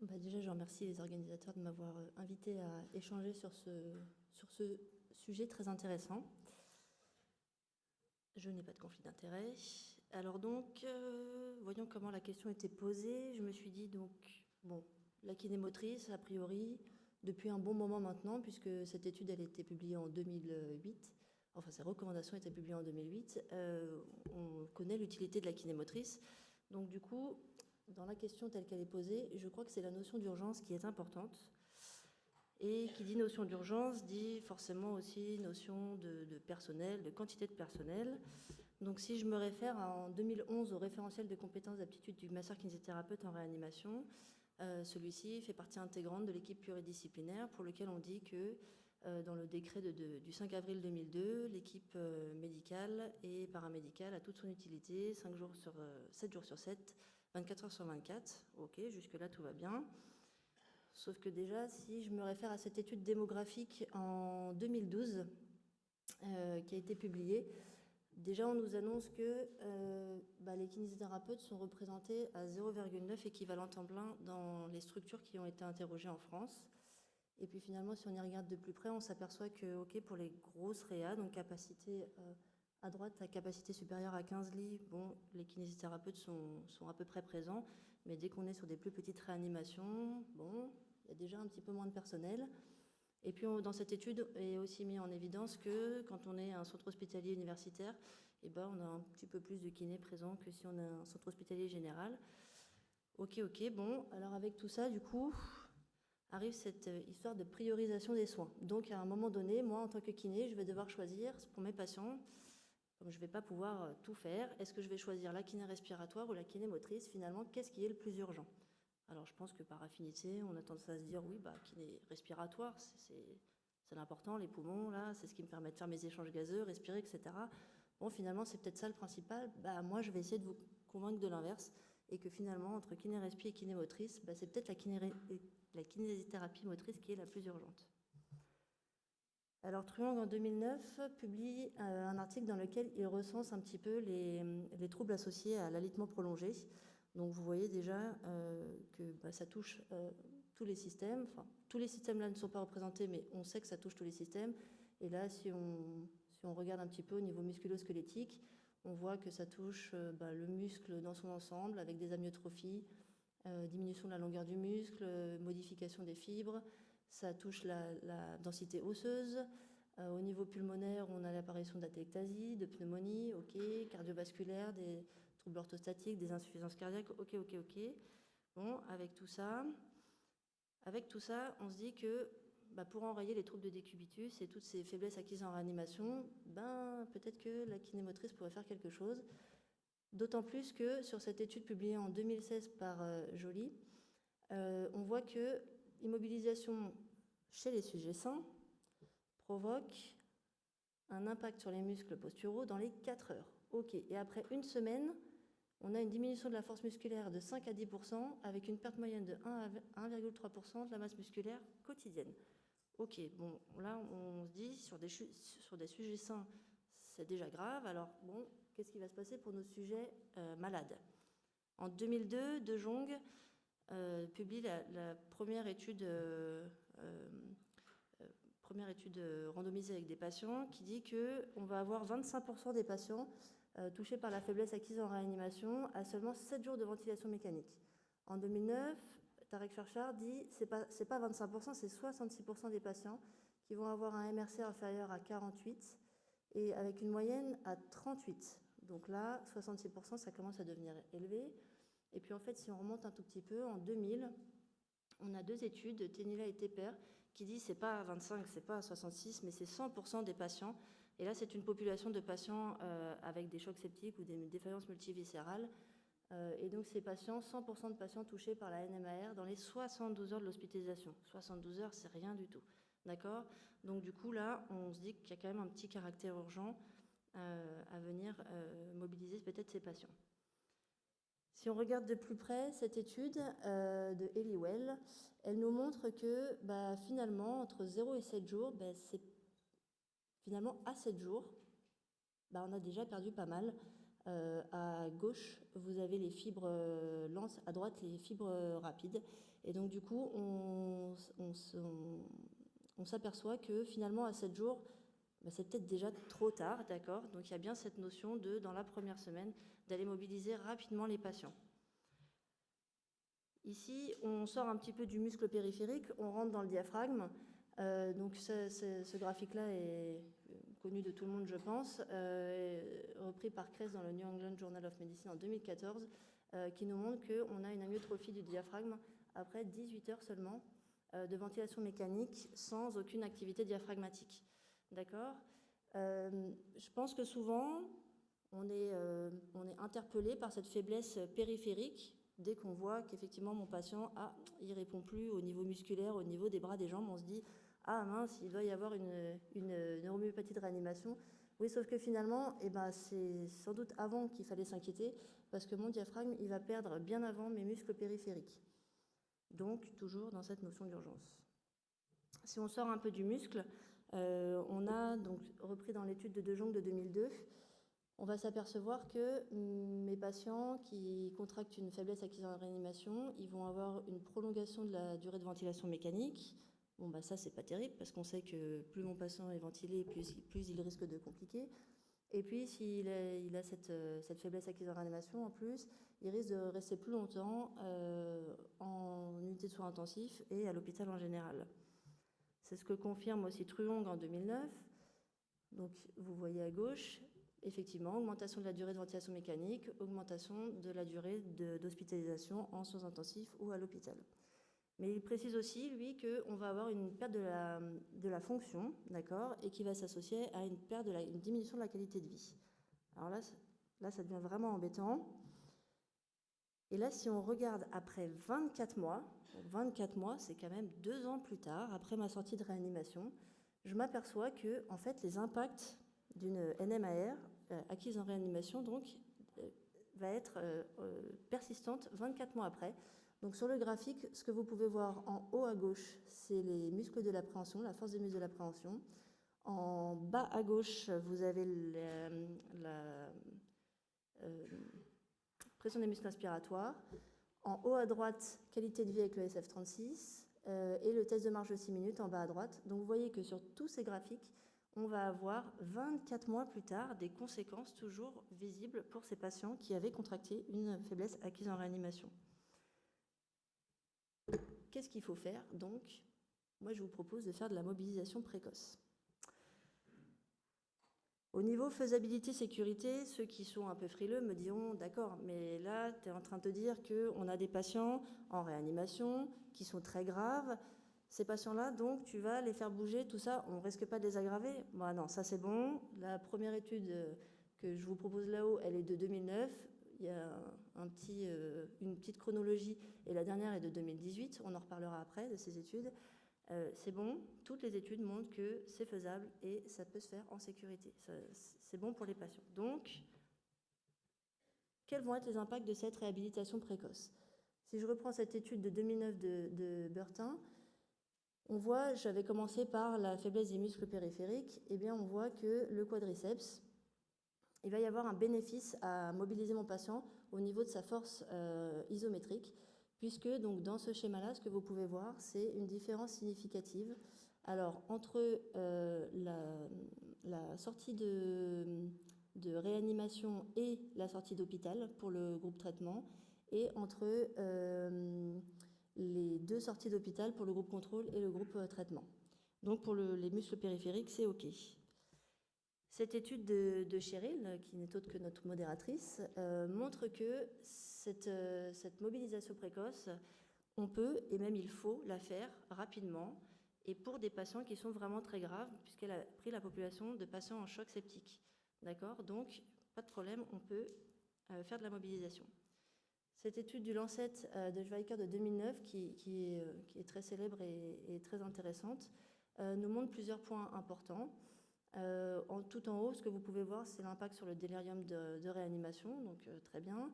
Déjà, je remercie les organisateurs de m'avoir invité à échanger sur ce sujet très intéressant. Je n'ai pas de conflit d'intérêt. Alors donc, voyons comment la question était posée. Je me suis dit donc, bon, la kiné motrice, a priori, depuis un bon moment maintenant, puisque cette étude, elle a été publiée en 2008, enfin, ces recommandations étaient publiées en 2008, on connaît l'utilité de la kiné motrice. Donc du coup, dans la question telle qu'elle est posée, je crois que c'est la notion d'urgence qui est importante. Et qui dit notion d'urgence dit forcément aussi notion de personnel, de quantité de personnel. Donc si je me réfère en 2011 au référentiel de compétences d'aptitude du masseur kinésithérapeute en réanimation, celui-ci fait partie intégrante de l'équipe pluridisciplinaire pour lequel on dit que dans le décret du 5 avril 2002, l'équipe médicale et paramédicale a toute son utilité 7 jours sur 7, 24 heures sur 24. Ok, jusque-là tout va bien. Sauf que déjà, si je me réfère à cette étude démographique en 2012, qui a été publiée, déjà on nous annonce que les kinésithérapeutes sont représentés à 0,9 équivalent temps plein dans les structures qui ont été interrogées en France. Et puis finalement, si on y regarde de plus près, on s'aperçoit que, ok, pour les grosses réas, donc capacité à droite, à capacité supérieure à 15 lits, bon, les kinésithérapeutes sont à peu près présents, mais dès qu'on est sur des plus petites réanimations, bon, il y a déjà un petit peu moins de personnel. Et puis dans cette étude est aussi mis en évidence que quand on est un centre hospitalier universitaire, on a un petit peu plus de kinés présents que si on a un centre hospitalier général. Ok, bon, alors avec tout ça, du coup, arrive cette histoire de priorisation des soins. Donc à un moment donné, moi en tant que kiné, je vais devoir choisir pour mes patients, comme je ne vais pas pouvoir tout faire, est-ce que je vais choisir la kiné respiratoire ou la kiné motrice? Finalement, qu'est-ce qui est le plus urgent? Alors je pense que par affinité, on a tendance à se dire oui, kiné respiratoire, c'est l'important, les poumons, là, c'est ce qui me permet de faire mes échanges gazeux, respirer, etc. Bon, finalement, c'est peut-être ça le principal. Moi, je vais essayer de vous convaincre de l'inverse et que finalement, entre kiné respi et kiné motrice, c'est peut-être la kinésithérapie motrice qui est la plus urgente. Alors Truong, en 2009, publie un article dans lequel il recense un petit peu les troubles associés à l'alitement prolongé. Donc vous voyez déjà que ça touche tous les systèmes. Enfin, tous les systèmes là ne sont pas représentés, mais on sait que ça touche tous les systèmes. Et là, si on regarde un petit peu au niveau musculo-squelettique, on voit que ça touche le muscle dans son ensemble, avec des amyotrophies, diminution de la longueur du muscle, modification des fibres. Ça touche la densité osseuse. Au niveau pulmonaire, on a l'apparition d'atelectasie, de pneumonie, ok, cardiovasculaire, des troubles orthostatiques, des insuffisances cardiaques, ok. Bon, avec tout ça, on se dit que pour enrayer les troubles de décubitus et toutes ces faiblesses acquises en réanimation, peut-être que la kinémotrice pourrait faire quelque chose. D'autant plus que sur cette étude publiée en 2016 par Joly, on voit que l'immobilisation chez les sujets sains provoque un impact sur les muscles posturaux dans les 4 heures. Ok, et après une semaine, on a une diminution de la force musculaire de 5 à 10% avec une perte moyenne de 1 à 1,3% de la masse musculaire quotidienne. Ok, bon, là on se dit sur des sujets sains, c'est déjà grave. Alors bon, qu'est-ce qui va se passer pour nos sujets malades? En 2002, De Jong publie la première étude randomisée avec des patients qui dit qu'on va avoir 25% des patients touchés par la faiblesse acquise en réanimation à seulement 7 jours de ventilation mécanique. En 2009, Tarek Cherchar dit c'est pas 25%, c'est 66% des patients qui vont avoir un MRC inférieur à 48 et avec une moyenne à 38. Donc là, 66%, ça commence à devenir élevé. Et puis en fait, si on remonte un tout petit peu, en 2000, on a 2 études, Tenila et Tepper, qui disent c'est pas 25, c'est pas 66, mais c'est 100% des patients. Et là, c'est une population de patients avec des chocs septiques ou des défaillances multiviscérales. Et donc ces patients, 100% de patients touchés par la NMAR dans les 72 heures de l'hospitalisation. 72 heures, c'est rien du tout. D'accord? Donc du coup, là, on se dit qu'il y a quand même un petit caractère urgent à venir mobiliser peut-être ces patients. Si on regarde de plus près cette étude de Helliwell, elle nous montre que finalement, entre 0 et 7 jours, c'est finalement à 7 jours, on a déjà perdu pas mal. À gauche, vous avez les fibres lentes, à droite, les fibres rapides. Et donc, du coup, on s'aperçoit que finalement, à 7 jours, c'est peut-être déjà trop tard, d'accord? Donc, il y a bien cette notion de, dans la première semaine, d'aller mobiliser rapidement les patients. Ici, on sort un petit peu du muscle périphérique, on rentre dans le diaphragme. Donc, ce graphique-là est connu de tout le monde, je pense, repris par Kress dans le New England Journal of Medicine en 2014, qui nous montre qu'on a une amyotrophie du diaphragme après 18 heures seulement de ventilation mécanique sans aucune activité diaphragmatique. D'accord? Je pense que souvent, on est interpellé par cette faiblesse périphérique dès qu'on voit qu'effectivement mon patient, il répond plus au niveau musculaire, au niveau des bras, des jambes. On se dit, ah mince, il doit y avoir une neuromyopathie de réanimation. Oui, sauf que finalement, c'est sans doute avant qu'il fallait s'inquiéter, parce que mon diaphragme, il va perdre bien avant mes muscles périphériques. Donc, toujours dans cette notion d'urgence. Si on sort un peu du muscle, on a donc repris dans l'étude de De Jong de 2002, on va s'apercevoir que mes patients qui contractent une faiblesse acquise en réanimation, ils vont avoir une prolongation de la durée de ventilation mécanique. Bon, ça, c'est pas terrible, parce qu'on sait que plus mon patient est ventilé, plus il risque de compliquer. Et puis, s'il a cette faiblesse acquise en réanimation, en plus, il risque de rester plus longtemps en unité de soins intensifs et à l'hôpital en général. C'est ce que confirme aussi Truong en 2009. Donc, vous voyez à gauche, effectivement, augmentation de la durée de ventilation mécanique, augmentation de la durée d'hospitalisation en soins intensifs ou à l'hôpital. Mais il précise aussi, lui, qu'on va avoir une perte de la fonction, d'accord, et qui va s'associer à une diminution de la qualité de vie. Alors là, ça devient vraiment embêtant. Et là, si on regarde après 24 mois, c'est quand même 2 ans plus tard, après ma sortie de réanimation, je m'aperçois que, en fait, les impacts d'une NMAR acquise en réanimation, donc, va être persistante 24 mois après. Donc, sur le graphique, ce que vous pouvez voir en haut à gauche, c'est les muscles de l'appréhension, la force des muscles de l'appréhension. En bas à gauche, vous avez la pression des muscles inspiratoires. En haut à droite, qualité de vie avec le SF36 et le test de marche de 6 minutes en bas à droite. Donc vous voyez que sur tous ces graphiques, on va avoir 24 mois plus tard des conséquences toujours visibles pour ces patients qui avaient contracté une faiblesse acquise en réanimation. Qu'est-ce qu'il faut faire donc? Moi, je vous propose de faire de la mobilisation précoce. Au niveau faisabilité, sécurité, ceux qui sont un peu frileux me diront, d'accord, mais là, tu es en train de te dire qu'on a des patients en réanimation qui sont très graves. Ces patients-là, donc, tu vas les faire bouger, tout ça, on ne risque pas de les aggraver? Bah non, ça c'est bon. La première étude que je vous propose là-haut, elle est de 2009. Il y a une petite chronologie, et la dernière est de 2018. On en reparlera après de ces études. C'est bon, toutes les études montrent que c'est faisable et ça peut se faire en sécurité. C'est bon pour les patients. Donc, quels vont être les impacts de cette réhabilitation précoce? Si je reprends cette étude de 2009 de Burtin, on voit, j'avais commencé par la faiblesse des muscles périphériques, et bien on voit que le quadriceps, il va y avoir un bénéfice à mobiliser mon patient au niveau de sa force isométrique, puisque donc, dans ce schéma-là, ce que vous pouvez voir, c'est une différence significative. Alors, entre la sortie de réanimation et la sortie d'hôpital pour le groupe traitement, et entre les 2 sorties d'hôpital pour le groupe contrôle et le groupe traitement. Donc, pour les muscles périphériques, c'est OK. Cette étude de Cheryl, qui n'est autre que notre modératrice, montre que cette mobilisation précoce, on peut, et même il faut, la faire rapidement, et pour des patients qui sont vraiment très graves, puisqu'elle a pris la population de patients en choc septique. D'accord? Donc, pas de problème, on peut faire de la mobilisation. Cette étude du Lancet de Schweiker de 2009, qui est très célèbre et très intéressante, nous montre plusieurs points importants. Tout en haut, ce que vous pouvez voir, c'est l'impact sur le délirium de réanimation, donc très bien.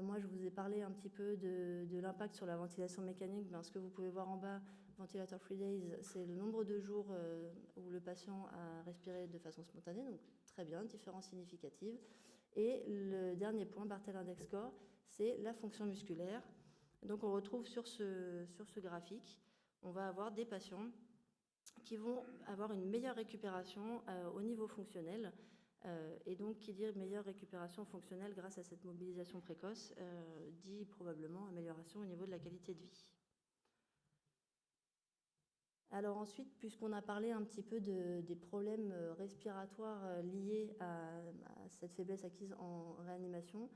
Moi, je vous ai parlé un petit peu de l'impact sur la ventilation mécanique. Ce que vous pouvez voir en bas, ventilator free days, c'est le nombre de jours où le patient a respiré de façon spontanée, donc très bien, différence significative. Et le dernier point, Barthel Index Score, c'est la fonction musculaire. Donc on retrouve sur ce graphique, on va avoir des patients qui vont avoir une meilleure récupération au niveau fonctionnel. Et donc, qui dit meilleure récupération fonctionnelle grâce à cette mobilisation précoce, dit probablement amélioration au niveau de la qualité de vie. Alors ensuite, puisqu'on a parlé un petit peu des problèmes respiratoires liés à cette faiblesse acquise en réanimation,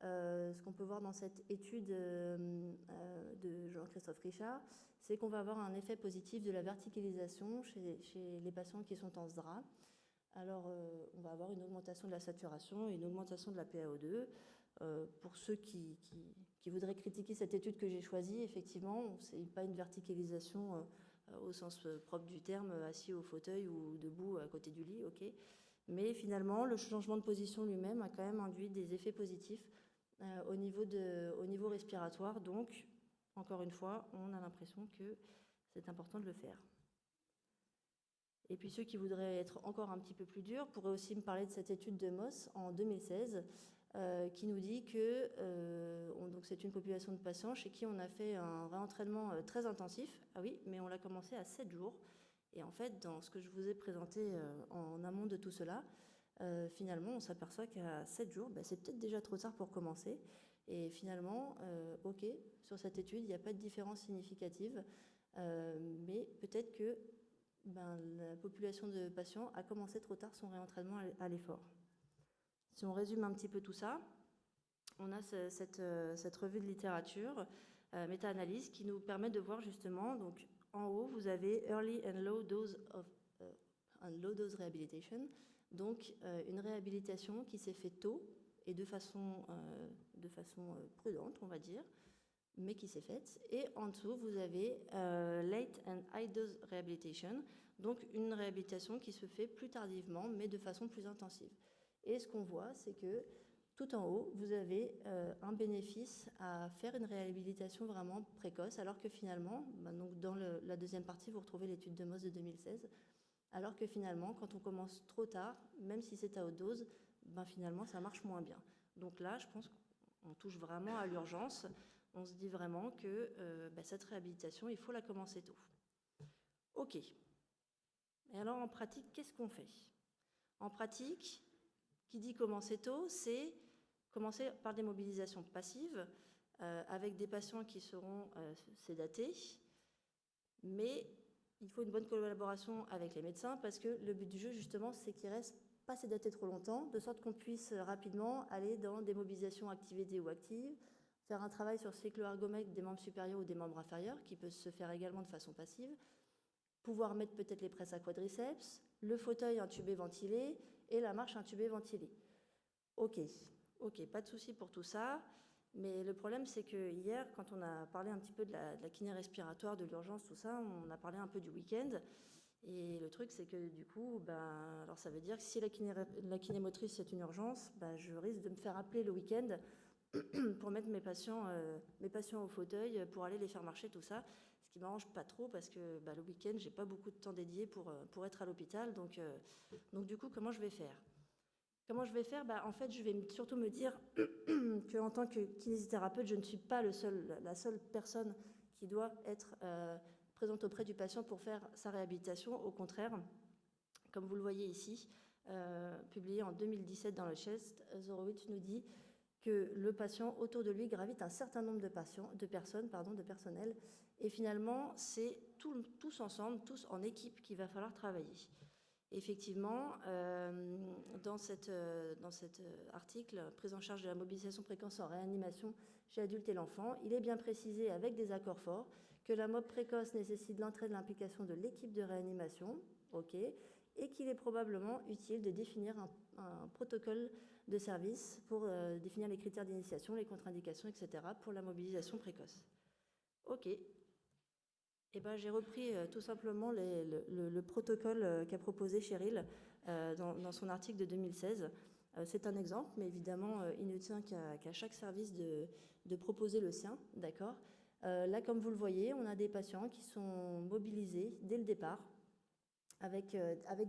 ce qu'on peut voir dans cette étude de Jean-Christophe Richard, c'est qu'on va avoir un effet positif de la verticalisation chez les patients qui sont en SDRA. Alors, on va avoir une augmentation de la saturation et une augmentation de la PaO2. Pour ceux qui voudraient critiquer cette étude que j'ai choisie, effectivement, ce n'est pas une verticalisation au sens propre du terme, assis au fauteuil ou debout à côté du lit, ok. Mais finalement, le changement de position lui-même a quand même induit des effets positifs au niveau respiratoire. Donc, encore une fois, on a l'impression que c'est important de le faire. Et puis ceux qui voudraient être encore un petit peu plus durs pourraient aussi me parler de cette étude de Moss en 2016 qui nous dit que donc c'est une population de patients chez qui on a fait un réentraînement très intensif. Ah oui, mais on l'a commencé à 7 jours. Et en fait, dans ce que je vous ai présenté en amont de tout cela, finalement, on s'aperçoit qu'à 7 jours, c'est peut-être déjà trop tard pour commencer. Et finalement, ok, sur cette étude, il n'y a pas de différence significative, mais peut-être que la population de patients a commencé trop tard son réentraînement à l'effort. Si on résume un petit peu tout ça, on a cette revue de littérature, méta-analyse, qui nous permet de voir justement, donc en haut, vous avez Early and Low Dose Rehabilitation, donc une réhabilitation qui s'est faite tôt et de façon prudente, on va dire, mais qui s'est faite. Et en dessous, vous avez Late and High Dose Rehabilitation, donc une réhabilitation qui se fait plus tardivement, mais de façon plus intensive. Et ce qu'on voit, c'est que tout en haut, vous avez un bénéfice à faire une réhabilitation vraiment précoce, alors que finalement, donc dans la deuxième partie, vous retrouvez l'étude de Moss de 2016, alors que finalement, quand on commence trop tard, même si c'est à haute dose, finalement, ça marche moins bien. Donc là, je pense qu'on touche vraiment à l'urgence. On se dit vraiment que cette réhabilitation, il faut la commencer tôt. Ok. Et alors, en pratique, qu'est-ce qu'on fait? En pratique, qui dit commencer tôt, c'est commencer par des mobilisations passives avec des patients qui seront sédatés, mais il faut une bonne collaboration avec les médecins parce que le but du jeu, justement, c'est qu'ils ne restent pas sédatés trop longtemps, de sorte qu'on puisse rapidement aller dans des mobilisations activées ou actives, faire un travail sur cyclo-ergomètre des membres supérieurs ou des membres inférieurs, qui peut se faire également de façon passive, pouvoir mettre peut-être les presses à quadriceps, le fauteuil intubé ventilé et la marche intubée ventilée. Ok, pas de souci pour tout ça, mais le problème c'est que hier, quand on a parlé un petit peu de la kiné respiratoire, de l'urgence, tout ça, on a parlé un peu du week-end, et le truc c'est que du coup, alors ça veut dire que si la kiné motrice c'est une urgence, je risque de me faire appeler le week-end pour mettre mes patients au fauteuil, pour aller les faire marcher, tout ça, ce qui ne m'arrange pas trop parce que le week-end, j'ai pas beaucoup de temps dédié pour être à l'hôpital, donc du coup, comment je vais faire? Comment je vais faire? En fait, je vais surtout me dire qu'en tant que kinésithérapeute, je ne suis pas la seule personne qui doit être présente auprès du patient pour faire sa réhabilitation. Au contraire, comme vous le voyez ici, publié en 2017 dans le Chest, Zorowitz nous dit que le patient, autour de lui, gravite un certain nombre de personnel. Et finalement, c'est tous ensemble, tous en équipe qu'il va falloir travailler. Effectivement, dans cet article, prise en charge de la mobilisation précoce en réanimation chez l'adulte et l'enfant, il est bien précisé avec des accords forts que la MOB précoce nécessite l'entrée de l'implication de l'équipe de réanimation, ok, et qu'il est probablement utile de définir un protocole de service pour définir les critères d'initiation, les contre-indications, etc. pour la mobilisation précoce. Ok. J'ai repris tout simplement le protocole qu'a proposé Cheryl dans son article de 2016. C'est un exemple, mais évidemment, il ne tient qu'à chaque service de proposer le sien, d'accord. Là, comme vous le voyez, on a des patients qui sont mobilisés dès le départ, avec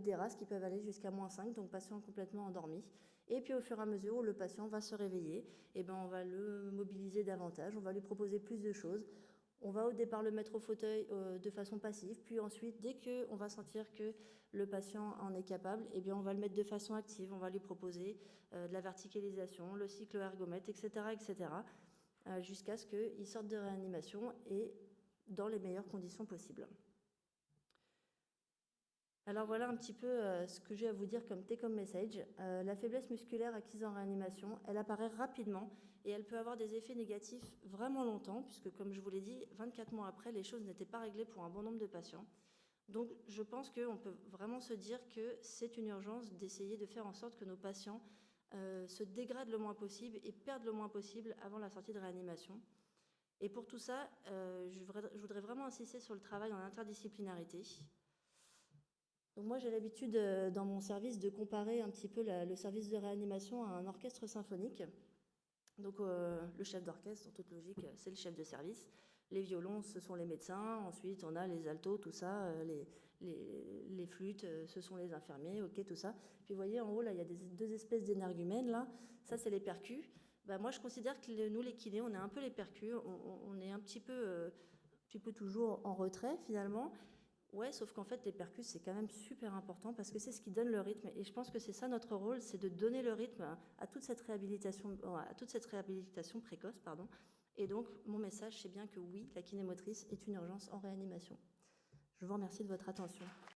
des RAS qui peuvent aller jusqu'à -5, donc patients complètement endormis. Et puis au fur et à mesure où le patient va se réveiller, eh ben, on va le mobiliser davantage, on va lui proposer plus de choses. On va au départ le mettre au fauteuil de façon passive, puis ensuite, dès qu'on va sentir que le patient en est capable, eh bien, on va le mettre de façon active, on va lui proposer de la verticalisation, le cycle ergomètre, etc., jusqu'à ce qu'il sorte de réanimation et dans les meilleures conditions possibles. Alors voilà un petit peu ce que j'ai à vous dire comme take-home message. La faiblesse musculaire acquise en réanimation, elle apparaît rapidement et elle peut avoir des effets négatifs vraiment longtemps, puisque comme je vous l'ai dit, 24 mois après, les choses n'étaient pas réglées pour un bon nombre de patients. Donc je pense qu'on peut vraiment se dire que c'est une urgence d'essayer de faire en sorte que nos patients se dégradent le moins possible et perdent le moins possible avant la sortie de réanimation. Et pour tout ça, je voudrais vraiment insister sur le travail en interdisciplinarité. Donc moi, j'ai l'habitude dans mon service de comparer un petit peu le service de réanimation à un orchestre symphonique. Donc le chef d'orchestre, en toute logique, c'est le chef de service. Les violons, ce sont les médecins. Ensuite, on a les altos, tout ça. Les flûtes, ce sont les infirmiers, ok, tout ça. Puis vous voyez, en haut, là, il y a deux espèces d'énergumènes, là. Ça, c'est les percus. Bah, moi, je considère que nous, les kinés, on est un peu les percus. On est un petit peu toujours en retrait, finalement. Ouais, sauf qu'en fait, les percus, c'est quand même super important parce que c'est ce qui donne le rythme. Et je pense que c'est ça notre rôle, c'est de donner le rythme à toute cette réhabilitation précoce, pardon. Et donc, mon message, c'est bien que oui, la kinémotrice est une urgence en réanimation. Je vous remercie de votre attention.